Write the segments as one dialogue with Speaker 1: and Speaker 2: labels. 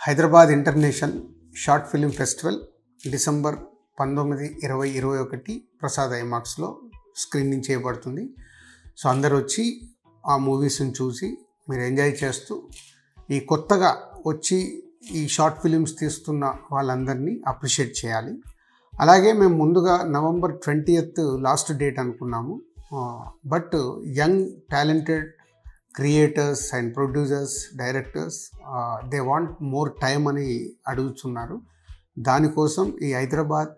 Speaker 1: Hyderabad international short film festival December 19, 20, 21 Prasad ఐమాక్స్లో screening చేయబడుతుంది. So అందరూ వచ్చి ఆ మూవీస్ని చూసి మీరు ఎంజాయ్ చేస్తూ ఈ కొత్తగా వచ్చి ఈ షార్ట్ ఫిలిమ్స్ తీస్తున్న వాళ్ళందరినీ అప్రిషియేట్ చేయాలి. అలాగే మేము ముందుగా November 20th లాస్ట్ డేట్ అనుకున్నాము. But young talented creators and producers, directors they want more time అని అడుగుతున్నారు. దానికోసం ఈ హైదరాబాద్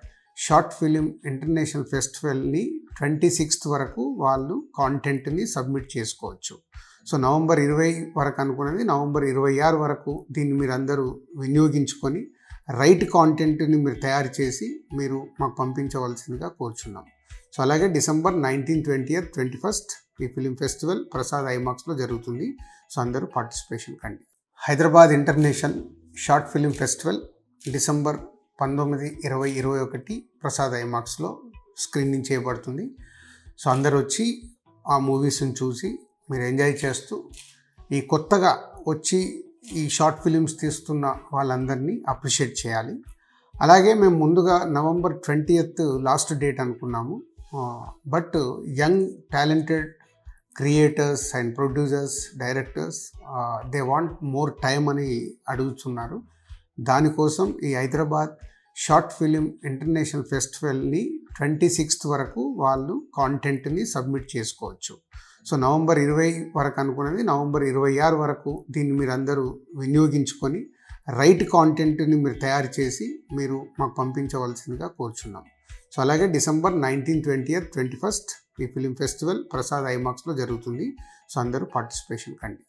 Speaker 1: షార్ట్ ఫిలిం ఇంటర్నేషనల్ ఫెస్టివల్ని 26th వరకు వాళ్ళు కాంటెంట్ని సబ్మిట్ చేసుకోవచ్చు. సో November 20 వరకు అనుకున్నది November 26 వరకు దీన్ని మీరు అందరూ వినియోగించుకొని రైట్ కాంటెంట్ని మీరు తయారు చేసి మీరు మాకు పంపించవలసిందిగా కోరుచున్నాం. సో అలాగే December 19, 20th, 21st ఈ ఫిలిం ఫెస్టివల్ ప్రసాద్ ఐమాక్స్లో జరుగుతుంది. సో అందరూ పార్టిసిపేషన్ కండి. Hyderabad international short film festival December 19, 20, 21 Prasad ఐమాక్స్లో స్క్రీనింగ్ చేయబడుతుంది. సో అందరూ వచ్చి ఆ మూవీస్ని చూసి మీరు ఎంజాయ్ చేస్తూ ఈ కొత్తగా వచ్చి ఈ షార్ట్ ఫిలిమ్స్ తీస్తున్న వాళ్ళందరినీ అప్రిషియేట్ చేయాలి. అలాగే మేము ముందుగా November 20th లాస్ట్ డేట్ అనుకున్నాము. But young talented creators and producers, directors they want more time అని అడుగుతున్నారు. దానికోసం ఈ హైదరాబాద్ షార్ట్ ఫిలిం ఇంటర్నేషనల్ ఫెస్టివల్ని 26th వరకు వాళ్ళు కాంటెంట్ని సబ్మిట్ చేసుకోవచ్చు. సో November 20 వరకు అనుకున్నది November 26 వరకు దీన్ని మీరు అందరూ వినియోగించుకొని రైట్ కాంటెంట్ని మీరు తయారు చేసి మీరు మాకు పంపించవలసిందిగా కోరుచున్నాం. సో అలాగే December 19, 20th, 21st ఈ ఫిలిం ఫెస్టివల్ ప్రసాద్ ఐమాక్స్లో జరుగుతుంది. సో అందరూ పార్టిసిపేషన్ కండి.